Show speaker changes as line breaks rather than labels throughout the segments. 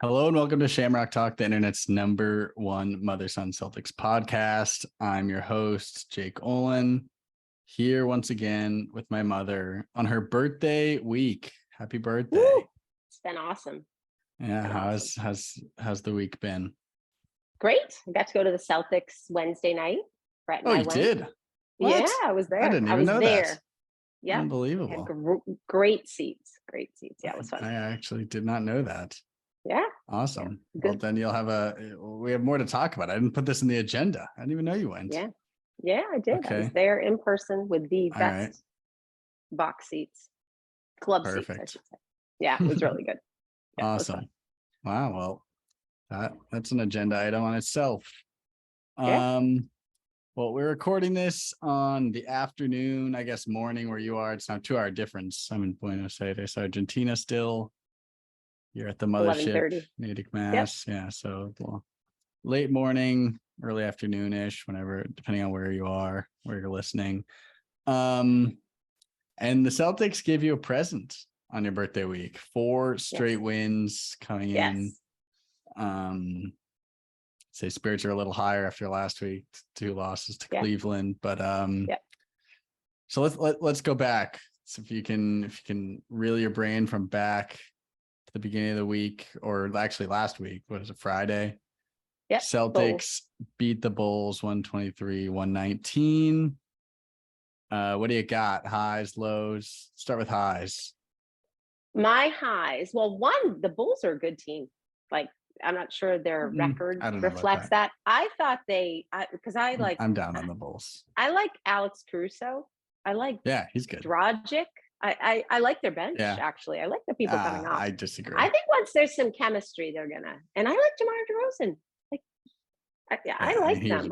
Hello and welcome to Shamrock Talk, the internet's number one mother-son Celtics podcast. I'm your host, Jake Olin, here once again with my mother on her birthday week. Happy birthday.
Woo! It's been awesome.
Yeah, how's the week been?
Great. I got to go to the Celtics Wednesday night. Brett and
Oh,
I
you
went.
did?
Yeah,
What?
I was there.
I didn't even know that.
Yeah.
Unbelievable.
Had great seats. Great seats. Yeah, it was fun.
I actually did not know that.
Yeah.
Awesome.
Yeah,
well, then we have more to talk about. I didn't put this in the agenda. I didn't even know you went.
Yeah, I did.
Okay.
I was there in person with the
All
best
right.
box seats, club
Perfect.
seats, I should say. Yeah, it was really good. Yeah,
awesome. Wow. Well, that's an agenda item on itself.
Yeah.
Well, we're recording this on the afternoon, I guess morning where you are. It's now 2 hour difference. I'm in Buenos Aires, Argentina still. You're at the mothership,
11:30.
Natick, Mass. Yep. Yeah, so late morning, early afternoon-ish, whenever, depending on where you are, where you're listening. And the Celtics give you a present on your birthday week. 4 straight wins coming in. Say spirits are a little higher after last week, 2 losses to Cleveland, but so let's go back. So if you can reel your brain from back to the beginning of the week, or actually last week, what is it, Friday?
Yeah.
Celtics beat the Bulls 123-119. What do you got? Highs, lows? Start with highs.
My highs. Well, the Bulls are a good team. Like, I'm not sure their record reflects that. I thought I'm
down on the Bulls.
I like Alex Caruso.
He's good.
Dragic. I like their bench, actually. I like the people coming off.
I disagree.
I think once there's some chemistry, they're gonna. And I like DeMar DeRozan. I like them.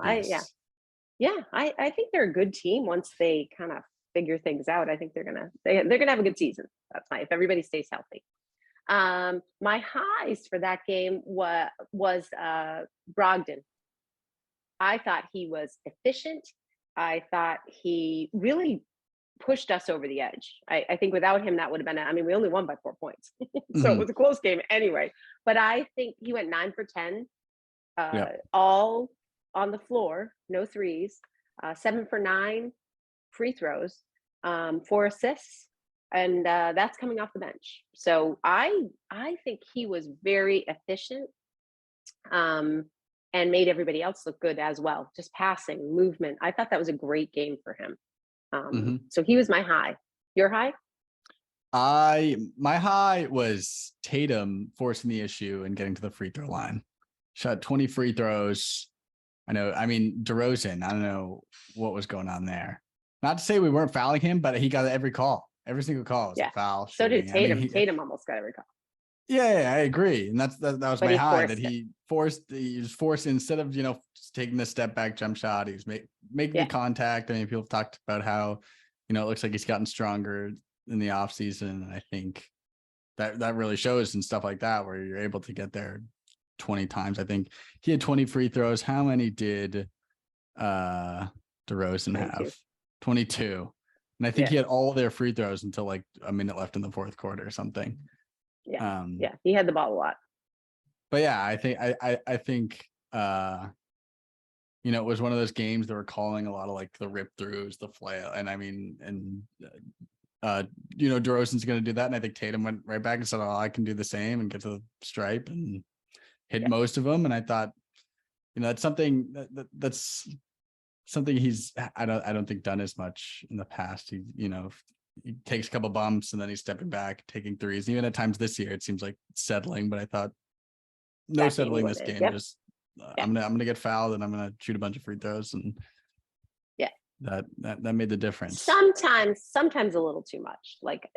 I think they're a good team once they kind of figure things out. I think they're gonna have a good season. That's fine if everybody stays healthy. My highs for that game was Brogdon. I thought he was efficient. I thought he really pushed us over the edge. I think without him, that would have been, we only won by 4 points. So It was a close game anyway. But I think he went 9 for 10, all on the floor, no threes, 7 for 9 free throws, 4 assists. And that's coming off the bench. So I think he was very efficient and made everybody else look good as well. Just passing, movement. I thought that was a great game for him. So he was my high. Your high?
My high was Tatum forcing the issue and getting to the free throw line. Shot 20 free throws. DeRozan, I don't know what was going on there. Not to say we weren't fouling him, but he got every call. Every single call was a foul.
So did Tatum. Tatum almost got every call.
Yeah, I agree. And that was my high, that he was forced instead of, taking the step back jump shot, he was making the contact. People have talked about how, it looks like he's gotten stronger in the off season. And I think that really shows and stuff like that, where you're able to get there 20 times. I think he had 20 free throws. How many did DeRozan have? 22. And I think he had all their free throws until like a minute left in the fourth quarter or something.
Yeah. He had the ball a lot.
But I think it was one of those games that were calling a lot of like the rip throughs, the flail. And DeRozan's going to do that. And I think Tatum went right back and said, I can do the same and get to the stripe and hit most of them. And I thought, that's something that's something he's I don't think done as much in the past. He takes a couple bumps and then he's stepping back, taking threes. Even at times this year, it seems like settling, but I thought no settling this game. Just I'm gonna get fouled and I'm gonna shoot a bunch of free throws, and that made the difference.
Sometimes a little too much. Like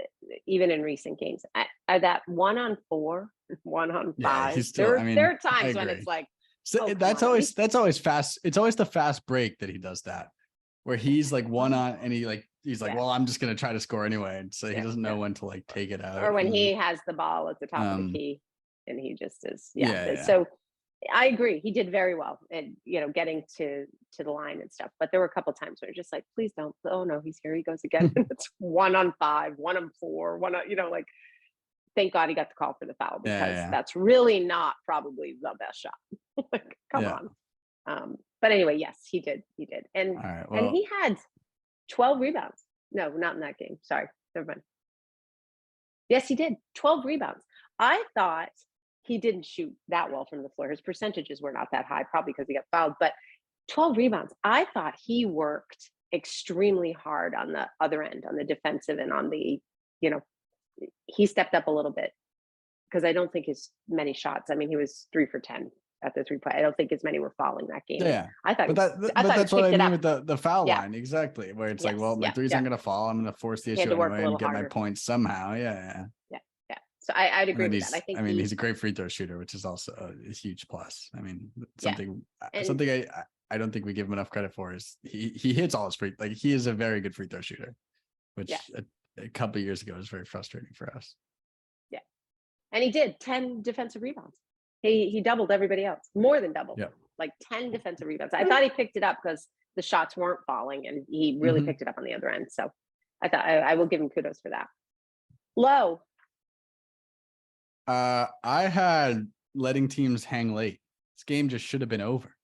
even in recent games, that 1-on-4, 1-on-5. There are times when it's like.
So that's always fast. It's always the fast break that he does that, where he's like one on and he's like, well, I'm just going to try to score anyway. And so he doesn't know when to like take it out.
Or when he has the ball at the top of the key and he just is. So I agree. He did very well and, getting to the line and stuff. But there were a couple of times where just like, please don't. Oh no, he's here. He goes again. It's 1-on-5, 1-on-4, thank God he got the call for the foul, because
Yeah.
that's really not probably the best shot. Like, come on. But anyway, yes, he did. And
All right.
and
Well,
he had 12 rebounds. No, not in that game. Sorry. Never mind. Yes, he did. 12 rebounds. I thought he didn't shoot that well from the floor. His percentages were not that high, probably because he got fouled, but 12 rebounds. I thought he worked extremely hard on the other end, on the defensive and on the, he stepped up a little bit, because I don't think his many shots. I mean, he was 3 for 10 at the 3 point. I don't think as many were falling that game.
yeah.
I thought,
But
I thought
that's what I mean
up.
with the foul
Yeah.
line. Exactly. Where it's like,
Yes,
well, my
yeah,
threes
yeah.
aren't going to fall. I'm going to force the
He had
issue
to work a
anyway and
little
get my
harder.
points somehow. Yeah.
So I'd
And
agree
then
with that. I think
he's a great free throw shooter, which is also a huge plus. I mean, something I don't think we give him enough credit for is he hits all his he is a very good free throw shooter, which a couple of years ago was very frustrating for us.
Yeah. And he did 10 defensive rebounds. He doubled everybody else, more than doubled.
Yep.
Like 10 defensive rebounds. I thought he picked it up because the shots weren't falling, and he really picked it up on the other end. So I thought I will give him kudos for that. Low.
I had letting teams hang late. This game just should have been over.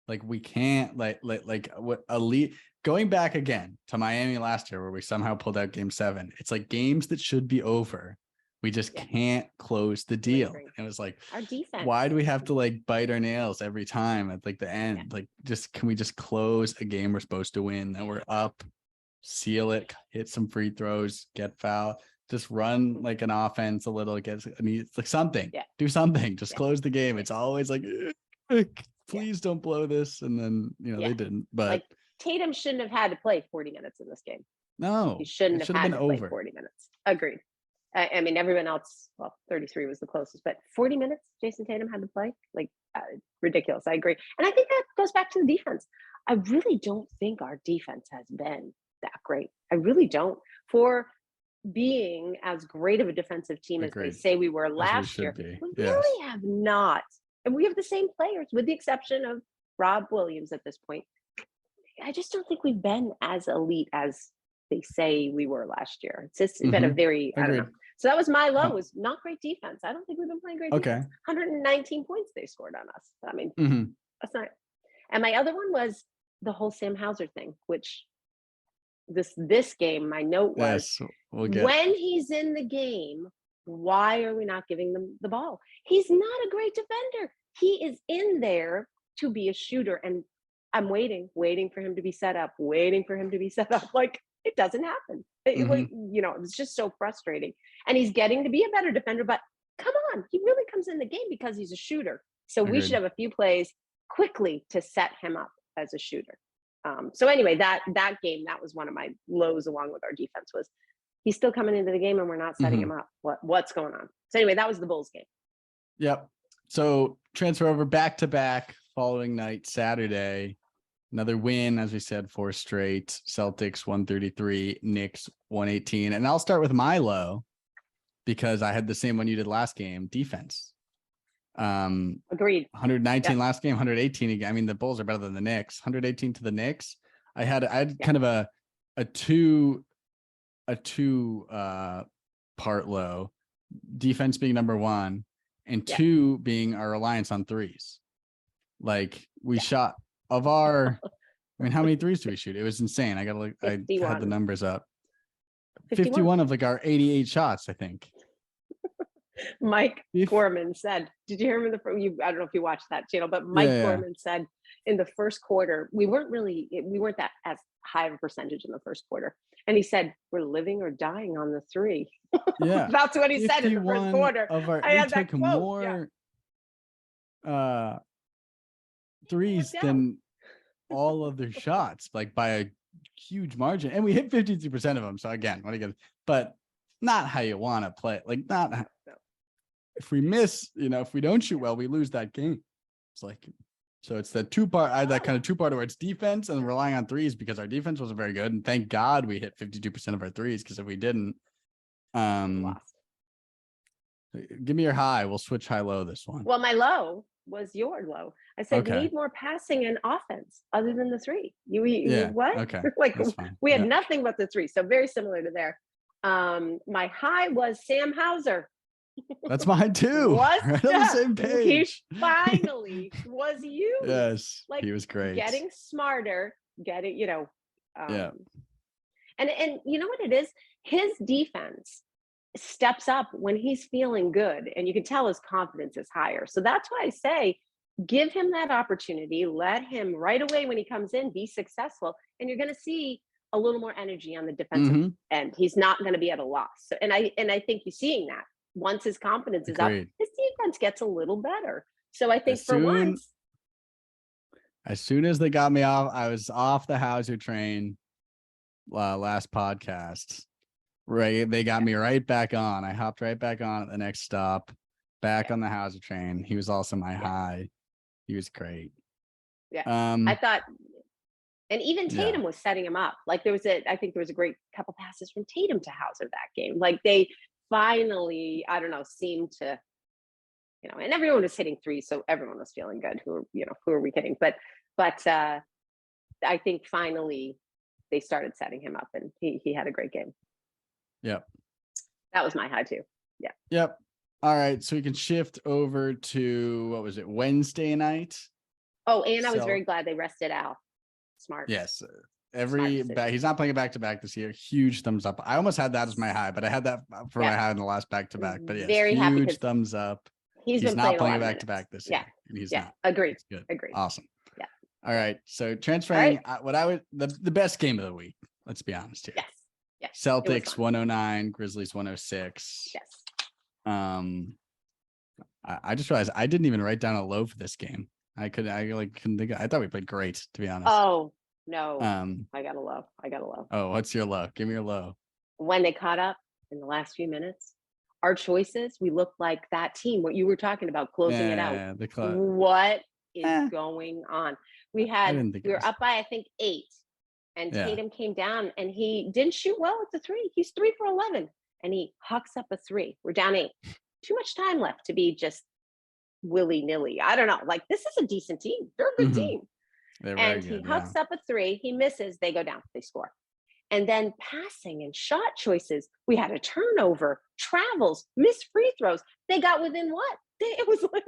Like, we can't what elite going back again to Miami last year where we somehow pulled out game 7. It's like games that should be over. We just can't close the deal. It was like,
our defense.
Why do we have to bite our nails every time at the end? Yeah. Can we just close a game we're supposed to win? Then we're up, seal it, hit some free throws, get fouled, just run an offense a little, it's something, do something, just close the game. It's always please don't blow this. And then, they didn't, but
Tatum shouldn't have had to play 40 minutes in this game.
No,
he shouldn't have had to play
over
40 minutes. Agreed. I mean, everyone else, 33 was the closest, but 40 minutes Jason Tatum had to play, ridiculous. I agree. And I think that goes back to the defense. I really don't think our defense has been that great. I really don't. For being as great of a defensive team as they say we were last year, we really have not. And we have the same players, with the exception of Rob Williams at this point. I just don't think we've been as elite as they say we were last year. It's just been a very, I don't know. So that was my low, was not great defense. I don't think we've been playing great defense. 119 points they scored on us. I mean, that's not. And my other one was the whole Sam Hauser thing, which this game, my note was, when he's in the game, why are we not giving them the ball? He's not a great defender. He is in there to be a shooter. And I'm waiting for him to be set up, it doesn't happen. It was just so frustrating. And he's getting to be a better defender, but come on, he really comes in the game because he's a shooter. So we should have a few plays quickly to set him up as a shooter. So anyway, that game, that was one of my lows, along with our defense, was he's still coming into the game and we're not setting him up. What's going on? So anyway, that was the Bulls game.
Yep. So transfer over back-to-back following night, Saturday. Another win, as we said, 4 straight. Celtics 133, Knicks 118. And I'll start with my low, because I had the same one you did last game, defense.
Agreed.
119 last game, 118 again. I mean, the Bulls are better than the Knicks. 118 to the Knicks. I had kind of a two part low. Defense being number 1, and 2 being our reliance on threes. We shot of our, I mean, how many threes do we shoot? It was insane. I had the numbers up. 51 of our 88 shots, I think.
Mike Gorman said, did you hear him I don't know if you watched that channel, but Mike Gorman said in the first quarter, we weren't that as high of a percentage in the first quarter. And he said, we're living or dying on the 3.
Yeah.
That's what he said in the first quarter.
We took more threes than all of their shots, by a huge margin. And we hit 52% of them. So again, but not how you want to play. If we miss, if we don't shoot well, we lose that game. So it's the two-part, I had that kind of two-part where it's defense and relying on threes, because our defense wasn't very good. And thank God we hit 52% of our threes, because if we didn't, give me your high. We'll switch high-low this one.
Well, my low was your low. I said, we need more passing and offense other than the 3. You what?
Okay.
We had nothing but the 3. So very similar to there. My high was Sam Hauser.
That's mine too.
Was
Right on the same
he
page.
finally was used.
Yes,
Like,
he was great.
getting smarter, getting,
Yeah.
And you know what it is? His defense steps up when he's feeling good, and you can tell his confidence is higher. So that's why I say give him that opportunity, let him right away when he comes in be successful, and you're going to see a little more energy on the defensive
Mm-hmm.
end. He's not going to be at a loss. So, and I think you're seeing that once his confidence is up,
Agreed.
his defense gets a little better. So I think
As soon as they got me off, I was off the Hauser train last podcast. Right. They got me right back on. I hopped right back on at the next stop, back on the Hauser train. He was also my high. He was great.
Yeah. I thought, and even Tatum was setting him up. Like, I think there was a great couple passes from Tatum to Hauser that game. Like, they finally, I don't know, seemed to, and everyone was hitting threes, so everyone was feeling good. Who are we kidding? But I think finally they started setting him up, and he had a great game.
Yep.
That was my high too. Yeah.
Yep. All right. So we can shift over to, what was it, Wednesday night?
Oh, and I was very glad they rested Al. Smart.
Yes. He's not playing a back-to-back this year. Huge thumbs up. I almost had that as my high, but I had that for my high in the last back-to-back. But yes,
very happy.
Huge thumbs up.
He's been
not playing
a
back-to-back this year.
Yeah.
He's not.
Agreed.
Good.
Agreed.
Awesome.
Yeah.
All right. So transferring the best game of the week. Let's be honest here.
Yes. Yeah.
Celtics 109, Grizzlies 106.
Yes.
I just realized I didn't even write down a low for this game. I couldn't think I thought we played great, to be honest.
Oh no. I got a low.
Oh, what's your low? Give me your low.
When they caught up in the last few minutes, our choices, we looked like that team, what you were talking about, closing it out. What is going on? We were up by, I think, 8. And Tatum came down and he didn't shoot well at the 3. He's 3 for 11 and he hucks up a 3. We're down 8. Too much time left to be just willy-nilly. I don't know. Like, this is a decent team. They're a good team. And he hucks up a 3. He misses. They go down. They score. And then passing and shot choices. We had a turnover, travels, missed free throws. They got within what? It was like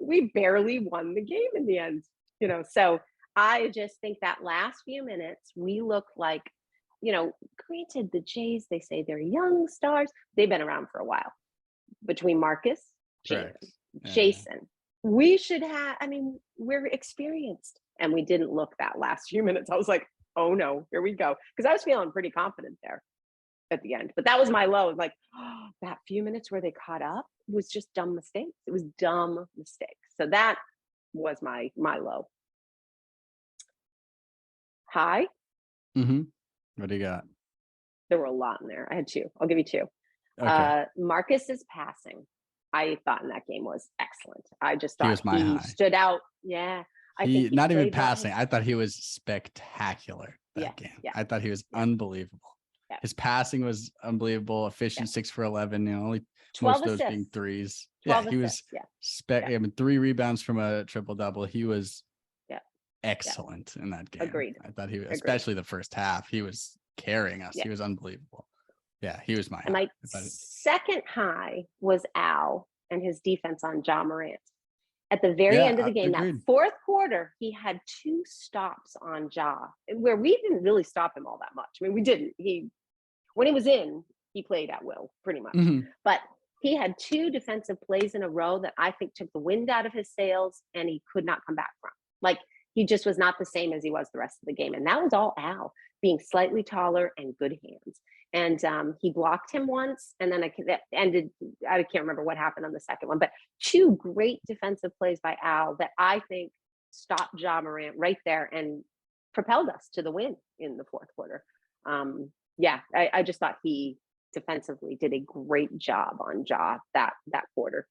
we barely won the game in the end. So I just think that last few minutes, we look like, granted the Jays, they say they're young stars. They've been around for a while. Between Marcus, Jason, we should have, we're experienced. And we didn't look that last few minutes. I was like, oh no, here we go. Because I was feeling pretty confident there at the end. But that was my low. It was like, that few minutes where they caught up was just dumb mistakes. It was dumb mistakes. So that was my low. High.
What do you got?
There were a lot in there. I had 2. I'll give you 2.
Okay.
Marcus's passing, I thought in that game was excellent. I just thought
he
stood out. Yeah. I think he
not even passing. I thought he was spectacular that game.
Yeah.
I thought he was unbelievable. Yeah. His passing was unbelievable. Efficient, 6 for 11. Only 12 most of those being threes. Yeah, he was 3 rebounds from a triple-double. He was excellent in that game.
Agreed.
I thought he was, especially the first half, he was carrying us. He was unbelievable. Yeah, he was my high.
My second high was Al and his defense on Ja Morant. At the very end of the game, that fourth quarter, he had 2 stops on Ja, where we didn't really stop him all that much. We didn't. When he was in, he played at will, pretty much. But he had 2 defensive plays in a row that I think took the wind out of his sails, and he could not come back from. Like, he just was not the same as he was the rest of the game. And that was all Al, being slightly taller and good hands. And he blocked him once, and then that ended. I can't remember what happened on the second one, but 2 great defensive plays by Al that I think stopped Ja Morant right there and propelled us to the win in the fourth quarter. I just thought he defensively did a great job on Ja that quarter.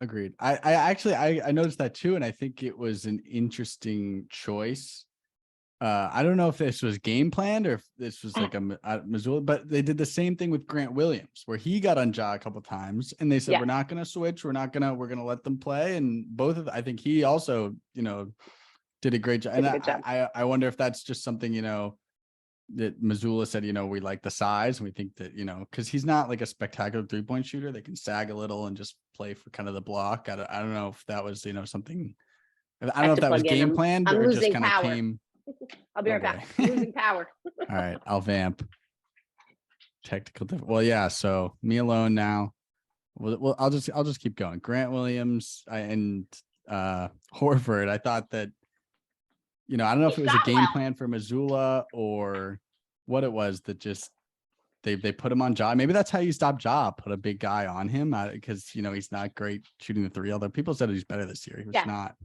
Agreed. I noticed that too, and I think it was an interesting choice. I don't know if this was game planned or if this was like a Missoula, but they did the same thing with Grant Williams, where he got on Ja a couple times, and they said we're not going to switch, we're going to let them play, and I think he also did a great job. And I wonder if that's just something that Missoula said, we like the size and we think that, because he's not like a spectacular 3-point shooter. They can sag a little and just play for kind of the block. I don't know if that was, something. I don't know if that was game planned
I'm
or just
losing
kind of
power.
came.
I'll be right back. I'm losing power.
All right, I'll vamp. Technical. Well, yeah. So me alone now. Well, I'll just keep going. Grant Williams and Horford. I thought that, I don't know if it was a game plan for Missoula or what it was that just they put him on Ja. Maybe that's how you stop Ja. Put a big guy on him because he's not great shooting the three. Although people said he's better this year, he was not.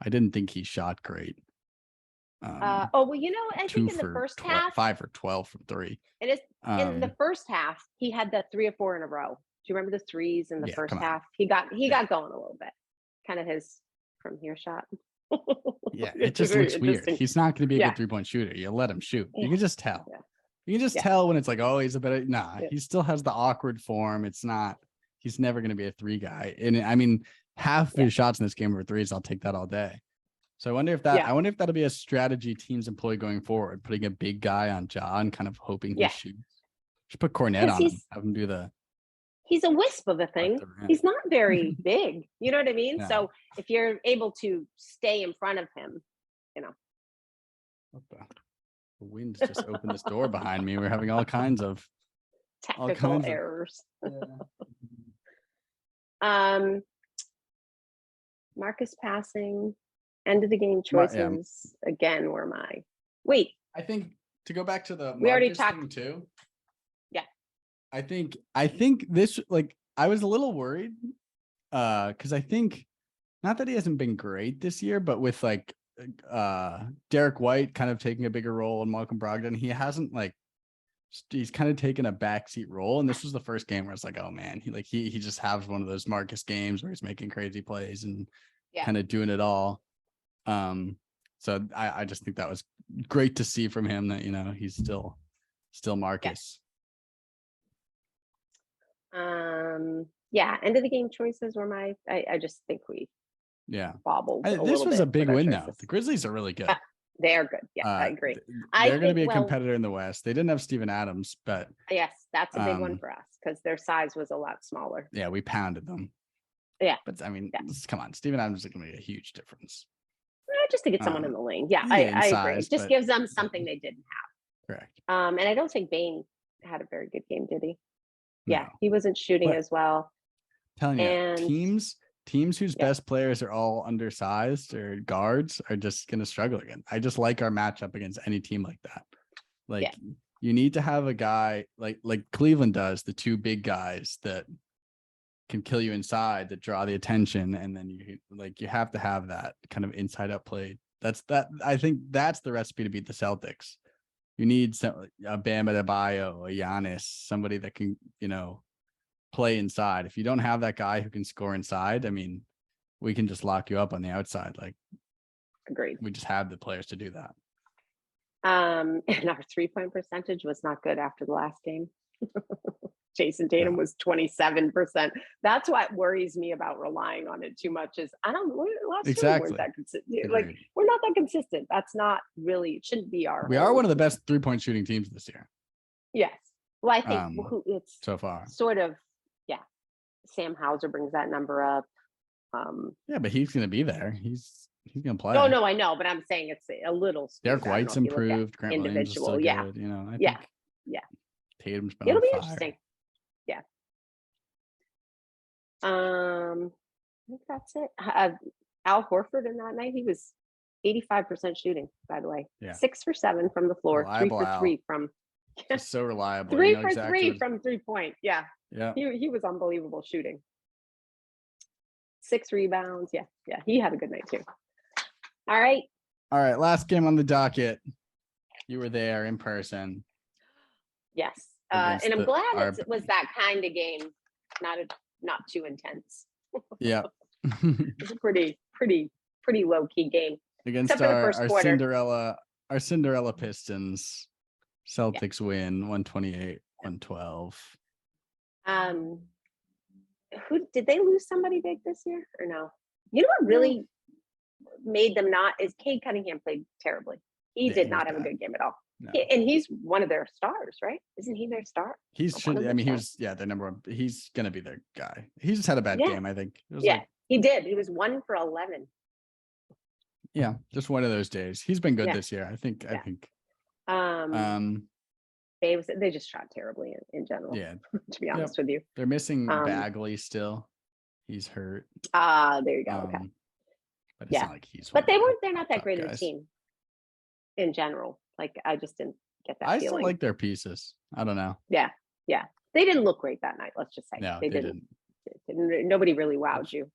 I didn't think he shot great.
I think in the first half,
5 for 12 from 3.
It is in the first half. He had the 3 or 4 in a row. Do you remember the threes in the first half? He got going a little bit. Kind of his from here shot.
Yeah, it just looks weird. He's not going to be a good 3-point shooter. You let him shoot. You can just tell. Yeah. You can just tell when it's like, oh, he's a better. Nah, he still has the awkward form. It's not. He's never going to be a 3 guy. And I mean, half of his shots in this game were threes. I'll take that all day. So I wonder if that'll be a strategy teams employ going forward, putting a big guy on Ja and kind of hoping he shoots. Just put Cornet on him, have him do the.
He's a wisp of a thing. He's not very big. You know what I mean? No. So if you're able to stay in front of him,
What the wind just opened this door behind me. We're having all kinds of
technical errors. Marcus passing. End of the game choices again were my wait.
I think to go back to the
we already talked
thing too.
Yeah.
I think this I was a little worried because I think not that he hasn't been great this year, but with Derek White kind of taking a bigger role and Malcolm Brogdon, he hasn't he's kind of taken a backseat role. And this was the first game where it's like, oh man, he just has one of those Marcus games where he's making crazy plays and kind of doing it all. So I just think that was great to see from him that, he's still Marcus.
End of the game choices were I just think we bobbled.
This was a big win though. The Grizzlies are really good.
They are good. Yeah, I agree.
They're going to be a competitor in the West. They didn't have Steven Adams, but
yes, that's a big one for us because their size was a lot smaller.
Yeah, we pounded them.
Yeah.
But I mean, come on, Steven Adams is going to make a huge difference.
Just to get someone in the lane. Yeah, I agree. It just gives them something they didn't have.
Correct.
And I don't think Bane had a very good game, did he? Yeah, he wasn't shooting as well.
Telling you, teams whose best players are all undersized or guards are just going to struggle again. I just like our matchup against any team like that. You need to have a guy like Cleveland does, the 2 big guys that can kill you inside, that draw the attention, and then you have to have that kind of inside out play. I think that's the recipe to beat the Celtics. You need a Bam Adebayo, a Giannis, somebody that can play inside. If you don't have that guy who can score inside, I mean, we can just lock you up on the outside.
Agreed.
We just have the players to do that.
And our 3-point percentage was not good after the last game. Jason Tatum was 27%. That's what worries me about relying on it too much. Is I don't last
exactly
we're that consistent. We're not that consistent. That's not really. It shouldn't be our.
We are one of the best 3-point shooting teams this year.
Yes. Well, I think it's
so far
sort of Sam Hauser brings that number up.
But he's going to be there. He's going to play.
No, I know, but I'm saying it's a little.
Derek White's improved. Grant individual, Williams is still good. I think Tatum's been
It'll
be
fire. Interesting. Yeah. I think that's it. Al Horford in that night, he was 85% shooting, by the way. 6 for 7 from the floor, reliable 3 for 3 from
He's so reliable.
3 for 3 from 3-point. Yeah.
Yeah.
He was unbelievable shooting. 6 rebounds. Yeah. He had a good night too. All right.
Last game on the docket. You were there in person.
Yes. And I'm glad it was that kind of game, not too intense.
Yeah.
It was a pretty low key game
against our Cinderella Pistons. Celtics win 128-112.
Who did they lose somebody big this year or no? You know what really made them not is Cade Cunningham played terribly. He did not have a good game at all.
No.
And he's one of their stars, right? Isn't he their star?
He should. I mean, he was. Yeah, their number one. He's gonna be their guy. He just had a bad game. I think. It was
he did. He was 1 for 11.
Yeah, just one of those days. He's been good
Yeah.
this year. I think.
They just shot terribly in general.
Yeah.
To be honest with you,
they're missing Bagley still. He's hurt.
There you go. Okay.
But it's not like he's.
But they're not that great of a team. In general, like I just didn't get that. I
still like their pieces. I don't know.
Yeah. They didn't look great that night. Let's just say they didn't. Nobody really wowed you.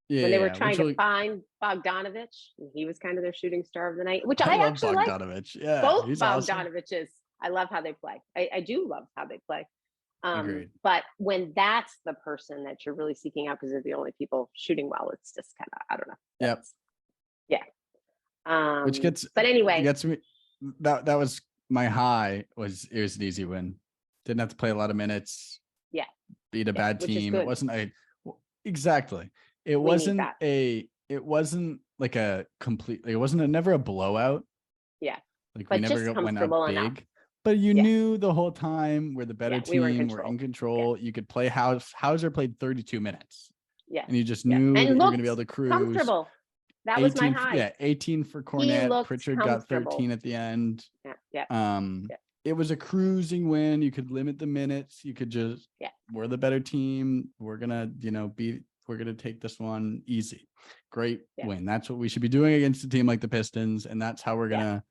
Yeah, when they were trying to find Bogdanovich, and he was kind of their shooting star of the night, which I actually like.
Bogdanovich. Yeah,
both Bogdanoviches. I love how they play. I do love how they play. But when that's the person that you're really seeking out because they're the only people shooting well, it's just kind of, I don't know.
Yep.
Yeah.
Which gets. But anyway, gets me. That was my high. It was an easy win. Didn't have to play a lot of minutes.
Yeah.
Beat a bad team. It wasn't exactly. It wasn't like a complete. It wasn't never a blowout.
Yeah.
Like we never went out big. Enough. But you knew the whole time we're the better team. We're in control. You could play Hauser played 32 minutes. Yeah. And you just knew that you were going to be able to cruise.
Comfortable. That 18, was my high.
Yeah, 18 for Cornette. Pritchard got 13 at the end.
Yeah.
It was a cruising win. You could limit the minutes. You could just we're the better team. We're gonna, we're gonna take this one easy. Great win. That's what we should be doing against a team like the Pistons, and that's how we're gonna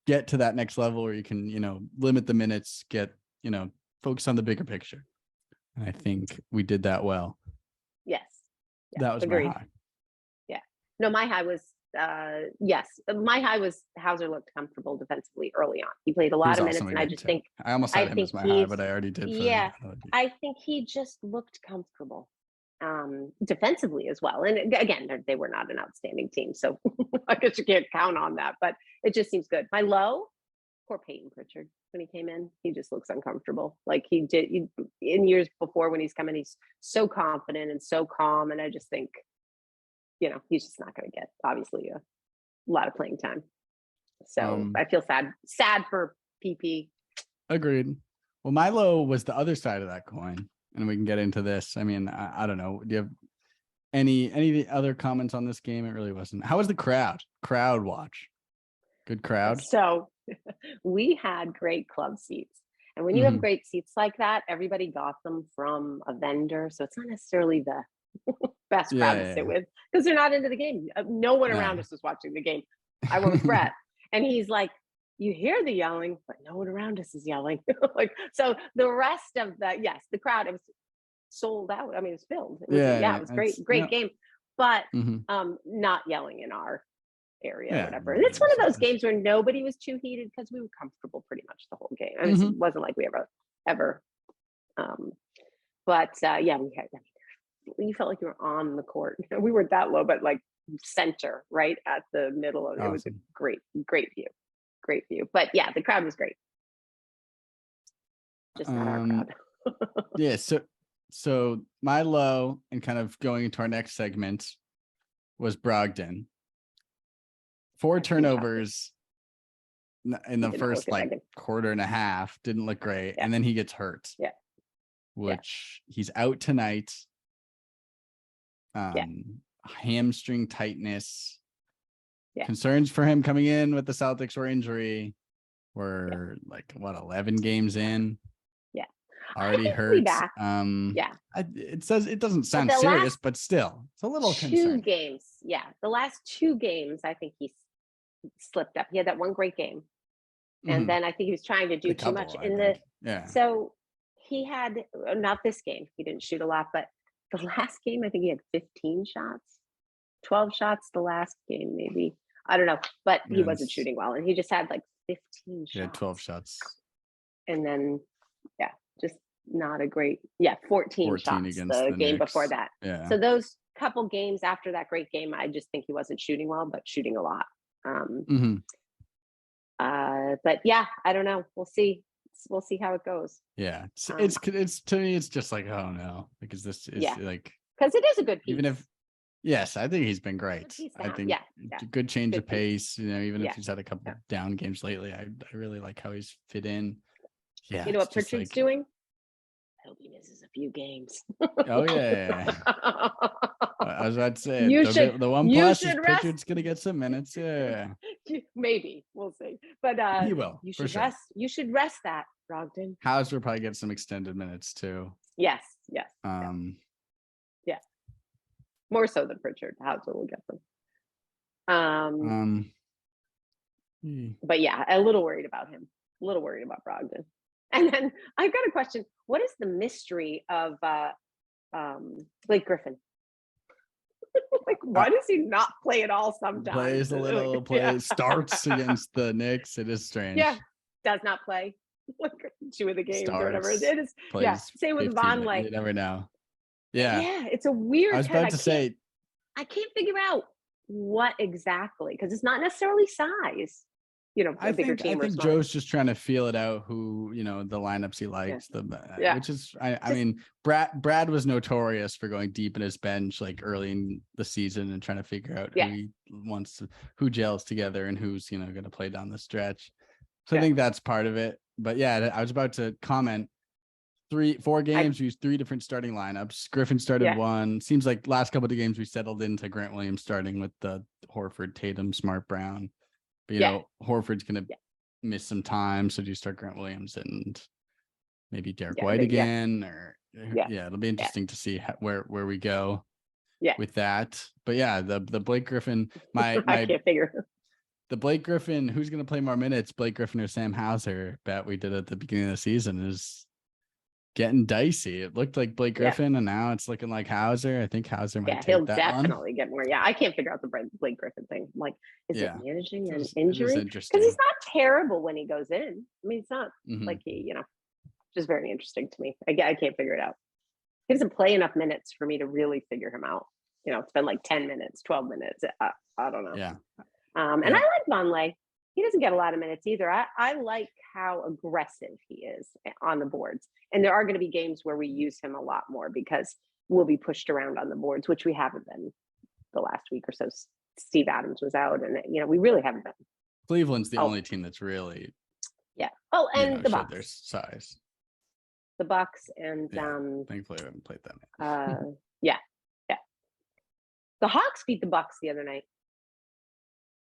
get to that next level where you can, limit the minutes, get, focus on the bigger picture. And I think we did that well.
Yes.
That was my high.
Yeah. No, my high was, my high was Hauser looked comfortable defensively early on. He played a lot of minutes, and I just think
I almost had him as my high, but I already did.
I think he just looked comfortable defensively as well. And again, they were not an outstanding team, so I guess you can't count on that, but it just seems good. My low, poor Peyton Pritchard. When he came in, he just looks uncomfortable. Like he did in years before when he's come in, he's so confident and so calm. And I just think, he's just not going to get obviously a lot of playing time. So I feel sad for PP.
Agreed. Well, my low was the other side of that coin. And we can get into this. I mean, I don't know. Do you have any other comments on this game? It really wasn't. How was the crowd watch? Good crowd.
So we had great club seats. And when you have great seats like that, everybody got them from a vendor. So it's not necessarily the best crowd to sit with because they're not into the game. No one around us was watching the game. I went with Brett and he's like, you hear the yelling, but no one around us is yelling. So the rest of the crowd, it was sold out. I mean, it was filled. It was, it was great game, but not yelling in our area or whatever. And it's one of those games where nobody was too heated because we were comfortable pretty much the whole game. I mean, it wasn't like we ever. You felt like you were on the court. We weren't that low, but like center, right at the middle of it. Awesome. It was a great view. Great view. But the crowd was great. Just not our crowd.
So my low and kind of going into our next segment was Brogdon. 4 turnovers in the first quarter and a half. Didn't look great. And then he gets hurt. Which he's out tonight. Hamstring tightness. Concerns for him coming in with the Celtics or injury. We're 11 games in. Already hurt. It doesn't sound serious, but still, it's a little concerning.
2 games. The last 2 games, I think he slipped up. He had that one great game, and then I think he was trying to do too much So he had not this game. He didn't shoot a lot, but the last game, I think he had 15 shots, 12 shots. The last game, maybe. I don't know, but he wasn't shooting well, and he just had 15 shots.
He had 12 shots.
And then, just not a great, 14 shots against the game Knicks. Before that. So those couple games after that great game, I just think he wasn't shooting well, but shooting a lot. But I don't know. We'll see. We'll see how it goes.
It's to me, it's just oh no, because this is because
it is a good piece.
Yes, I think he's been great.
He's
I
sound.
think
Yeah.
it's a good change of
Good piece.
pace. Even
Yeah.
if he's had a couple down games lately, I really like how he's fit in. Yeah,
You know
it's
what
just
Pritchard's
like,
doing? I hope he misses a few games.
oh yeah. I was about to say
You should.
the one
You
plus is
should rest.
Pritchard's gonna get some minutes. Yeah,
Maybe we'll see. But
he will
you
for
should
sure.
rest. You should rest that, Brogdon.
Hauser will probably get some extended minutes too.
Yes. Yeah. More so than Pritchard. Hauser will get them. But yeah, a little worried about him. A little worried about Brogdon. And then I've got a question. What is the mystery of Blake Griffin? Like, why does he not play at all sometimes?
Plays a little, starts against the Knicks. It is strange.
Yeah, does not play. Like 2 of the games or whatever. It is. Yeah, same with Vonleh.
You never know. Yeah.
Yeah, it's a weird
I was about to say,
I can't figure out what exactly, because it's not necessarily size.
I think Joe's just trying to feel it out who, the lineups he likes, which is, I mean, Brad was notorious for going deep in his bench, like early in the season and trying to figure out who gels together and who's, going to play down the stretch. So I think that's part of it. But yeah, I was about to comment 4 games, we used 3 different starting lineups. Griffin started 1. Seems like last couple of games we settled into Grant Williams starting with the Horford, Tatum, Smart, Brown. But Horford's gonna miss some time, so do you start Grant Williams and maybe Derek White again? Or it'll be interesting to see where we go with that. But yeah, the Blake Griffin, I can't figure the Blake Griffin, who's gonna play more minutes, Blake Griffin or Sam Hauser bet we did at the beginning of the season is getting dicey. It looked like Blake Griffin, and now it's looking like Hauser. I think Hauser might take that
definitely get more. Yeah, I can't figure out the Blake Griffin thing. I'm like, is it managing an injury? Because he's not terrible when he goes in. I mean, it's not like he, just very interesting to me. I can't figure it out. He doesn't play enough minutes for me to really figure him out. It's been like 10 minutes, 12 minutes. I don't know. Yeah. And I like Vonleh. He doesn't get a lot of minutes either. I like how aggressive he is on the boards. And there are going to be games where we use him a lot more because we'll be pushed around on the boards, which we haven't been the last week or so. Steve Adams was out, and we really haven't been.
Cleveland's the only team that's really
Oh, and the Bucks.
Their size.
The Bucks and
thankfully I haven't played that.
Yeah. The Hawks beat the Bucks the other night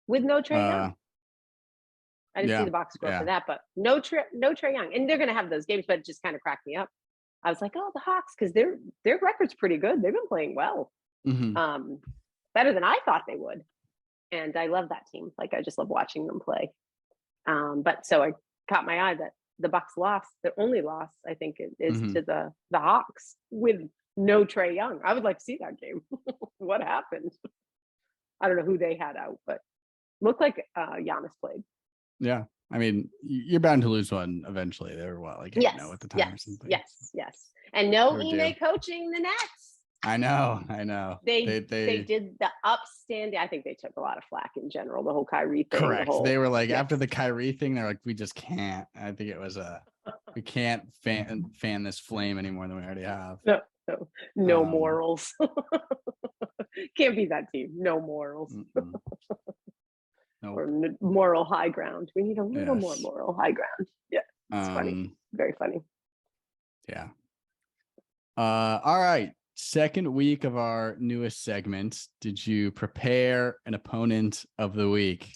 with no Trae Young. I didn't see the box score for that, but no Trae Young, and they're going to have those games, but it just kind of cracked me up. I was like, oh, the Hawks, because their record's pretty good. They've been playing well, better than I thought they would, and I love that team. Like, I just love watching them play. But so I caught my eye that the Bucks lost. Their only loss, I think, is to the Hawks with no Trae Young. I would like to see that game. What happened? I don't know who they had out, but looked like Giannis played.
Yeah, I mean, you're bound to lose one eventually. They were at the time or something.
Yes. And no Ime coaching the Nets.
I know.
They did the upstanding. I think they took a lot of flack in general. The whole Kyrie thing.
Correct. They were like, after the Kyrie thing, they're like, we just can't. I think it was we can't fan this flame any more than we already have.
No morals. Can't be that team. No morals. Nope. Or moral high ground. We need a little more moral high ground. Yeah, it's funny. Very funny.
Yeah. All right. Second week of our newest segment. Did you prepare an opponent of the week?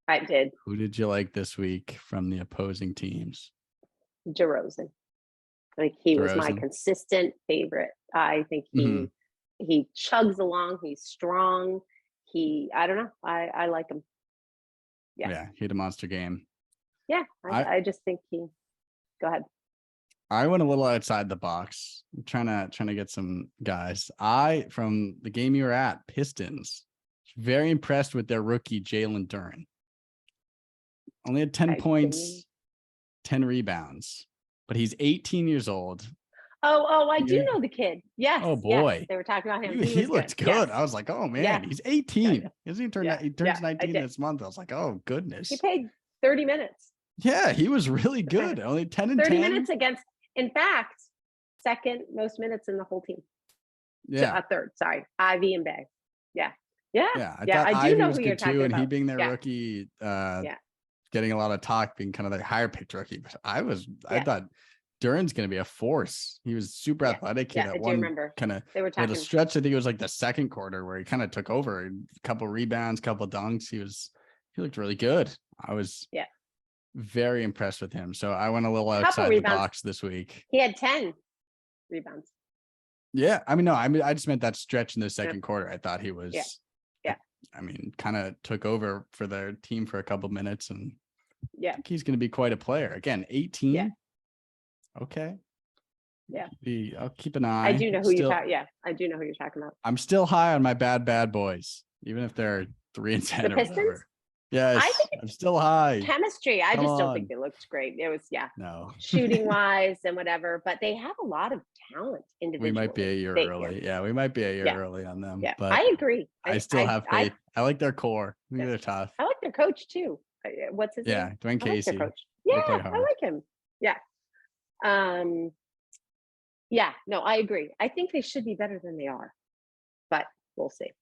I did.
Who did you like this week from the opposing teams?
DeRozan. Like, he was my consistent favorite. I think he chugs along. He's strong. I don't know. I like him.
Yeah, he had a monster game.
Yeah, I just think go ahead.
I went a little outside the box. I'm trying to get some guys. From the game you were at, Pistons, very impressed with their rookie Jalen Duren. Only had 10 points, 10 rebounds, but he's 18 years old.
Oh, I do know the kid. Yes.
Oh boy,
yes. They were talking about him.
He looked good. Yes. I was like, oh man, he's 18. He turns 19 this month. I was like, oh goodness.
He played 30 minutes.
Yeah, he was really good. Only 10 and
30 minutes against, in fact, second most minutes in the whole team.
Yeah,
third. Sorry, Ivy and Bay. Yeah.
I thought
I do
Ivy
know
was
who you're
good too,
talking
and he
about.
being their
Yeah.
rookie,
Yeah.
getting a lot of talk, being kind of their higher picked rookie. But I
Yeah.
thought Duran's going to be a force. He was super athletic. He had
Yeah,
that
I do
one
remember.
kind of
They were
had a
talking.
stretch. I think it was like the second quarter where he kind of took over. A couple rebounds, couple dunks. He looked really good. I was very impressed with him. So I went a little outside the box this week.
He had 10 rebounds.
Yeah, I mean, no, I just meant that stretch in the second quarter. I thought he was.
Yeah.
I mean, kind of took over for their team for a couple minutes, and
I
think he's going to be quite a player. Again, 18.
Yeah.
Okay.
Yeah.
I'll keep an eye.
I do know who you're talking. Yeah, I do know who you're talking about.
I'm still high on my bad boys, even if they're 3-10
The
or
Pistons?
whatever. Yes,
I think
I'm still high.
Chemistry. I
Come
just don't
on.
think they looked great. It was
No.
shooting wise and whatever, but they have a lot of talent individually.
We might be a year early. Yeah, we might be a year early on them.
Yeah,
but
I agree.
I still have faith. I like their core. I think they're tough.
I like their coach too. What's his name?
Yeah, Dwayne Casey.
I like coach. Yeah, I like him. Yeah. Yeah, no, I agree. I think they should be better than they are, but we'll see.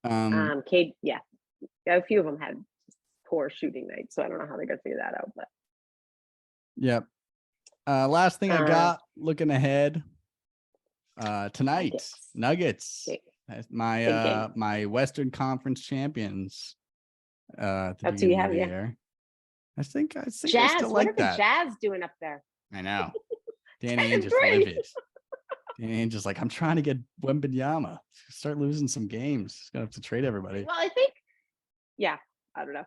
Cade, a few of them had poor shooting nights, so I don't know how they're gonna figure that out. But
yep. Last thing I got looking ahead. Tonight, Nuggets. My Western Conference champions. At the beginning of the year. I think
Jazz.
I still like
what are the Jazz doing up there?
I know. Danny Ainge just livid. Danny Ainge just like, I'm trying to get Wembanyama. Start losing some games. He's gonna have to trade everybody.
Well, I think, I don't know.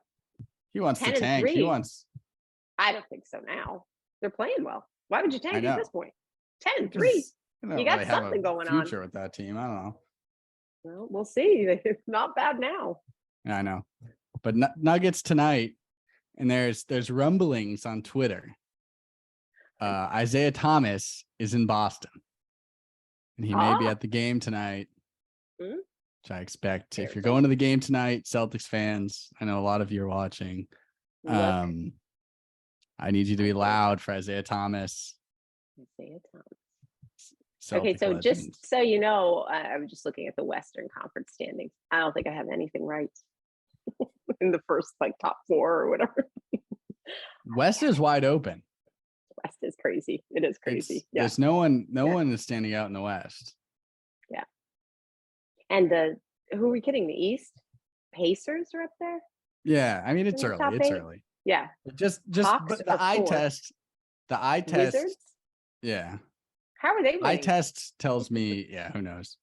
He wants to tank. He wants.
I don't think so now. They're playing well. Why would you tank at this point? 10-3.
You
got something going on.
Future with that team. I don't know.
Well, we'll see. It's not bad now.
I know. But Nuggets tonight, and there's rumblings on Twitter. Isaiah Thomas is in Boston, and he may be at the game tonight, which I expect. If you're going to the game tonight, Celtics fans, I know a lot of you are watching. I need you to be loud for Isaiah Thomas.
Okay, so just so you know, I was just looking at the Western Conference standings. I don't think I have anything right in the first top 4 or whatever.
West is wide open.
West is crazy. It is crazy.
There's no one is standing out in the West.
Yeah. And who are we kidding? The East? Pacers are up there?
Yeah, I mean it's early. It's early.
Yeah.
Just but the eye test. The eye test.
Wizards?
Yeah.
How are they winning?
Eye test tells me, who knows?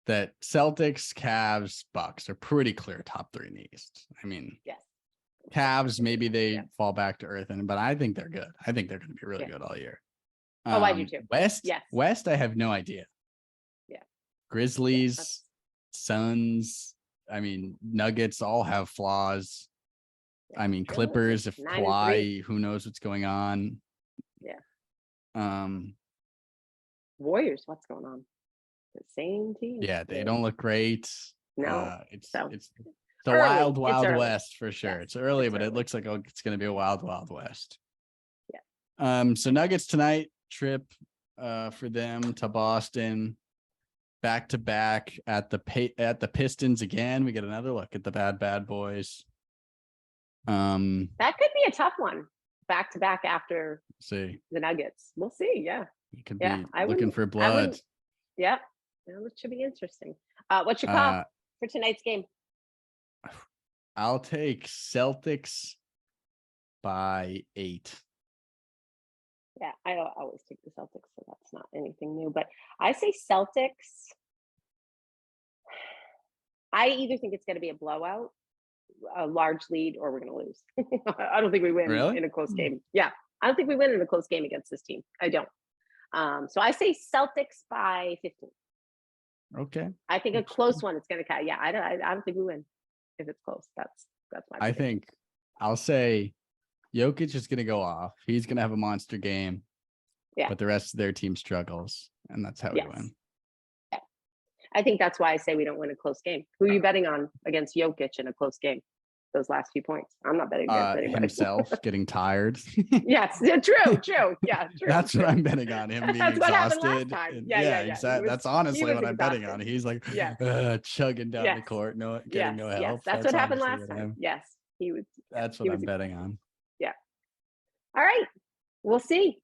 That Celtics, Cavs, Bucks are pretty clear top 3 in the East. I mean,
yes.
Cavs, maybe they fall back to earth, but I think they're good. I think they're going to be really good all year.
I do too.
West,
yes.
West, I have no idea.
Yeah.
Grizzlies, Suns, I mean, Nuggets all have flaws. Yeah. I mean, Clippers, if Kawhi, who knows what's going on.
Yeah. Warriors, what's going on? The same team.
Yeah, they don't look great.
No,
it's the wild west for sure.
Yes,
it's early, but it looks like it's going to be a wild west.
Yeah.
So Nuggets tonight, trip for them to Boston, back to back at the Pistons again. We get another look at the bad boys.
That could be a tough one. Back to back after
the
Nuggets. We'll see. Yeah.
You could be looking for blood.
Yeah. It should be interesting. What's your call for tonight's game?
I'll take Celtics by 8.
Yeah, I always take the Celtics, so that's not anything new. But I say Celtics. I either think it's going to be a blowout, a large lead, or we're going to lose. I don't think we win in a close game. Yeah, I don't think we win in a close game against this team. I don't. So I say Celtics by 15.
Okay.
I think a close one. It's going to count. Yeah, I don't think we win if it's close. That's my prediction.
I think I'll say Jokic is going to go off. He's going to have a monster game. Yeah. But the rest of their team struggles, and that's how we win.
Yeah. I think that's why I say we don't win a close game. Who are you betting on against Jokic in a close game? those last few points. I'm not betting against anybody.
Himself getting tired.
Yes, true. Yeah, true.
That's what I'm betting on, him being
That's what happened
exhausted.
last time.
And
Yeah.
exactly. That's honestly what I'm betting on. He's like chugging down the court, getting no help.
Yes, that's what happened last
honestly
time. Yes, he was.
That's what I'm betting on.
Yeah. All right, we'll see.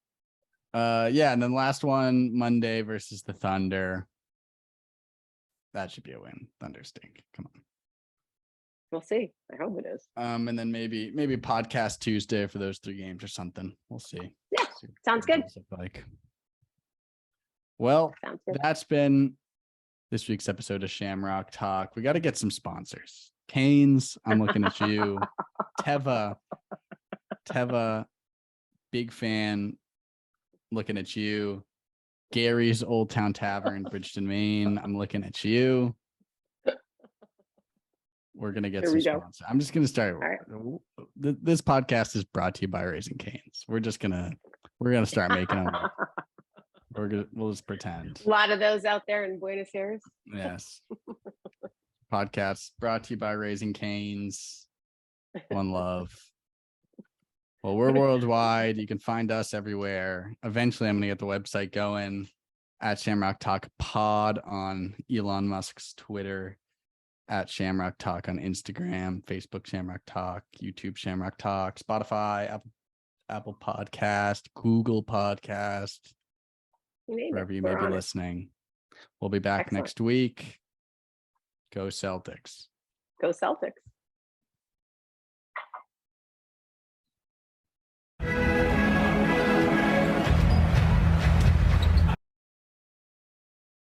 And then last one, Monday versus the Thunder. That should be a win. Thunder stink. Come on.
We'll see. I hope it is.
And then maybe podcast Tuesday for those 3 games or something. We'll see.
Yeah, sounds good.
Like, well, that's been this week's episode of Shamrock Talk. We got to get some sponsors. Canes, I'm looking at you. Teva, big fan. Looking at you. Gary's Old Town Tavern, Bridgeton, Maine. I'm looking at you. We're gonna get some sponsors. I'm just gonna start. Right. This podcast is brought to you by Raising Canes. We're gonna start making them. We'll just pretend.
A lot of those out there in Buenos Aires.
Yes. Podcast brought to you by Raising Canes. One love. Well, we're worldwide. You can find us everywhere. Eventually, I'm going to get the website going at Shamrock Talk Pod on Elon Musk's Twitter, at Shamrock Talk on Instagram, Facebook Shamrock Talk, YouTube Shamrock Talk, Spotify, Apple Podcast, Google Podcast, wherever you may be listening. We'll be back next week. Go Celtics.
Go Celtics.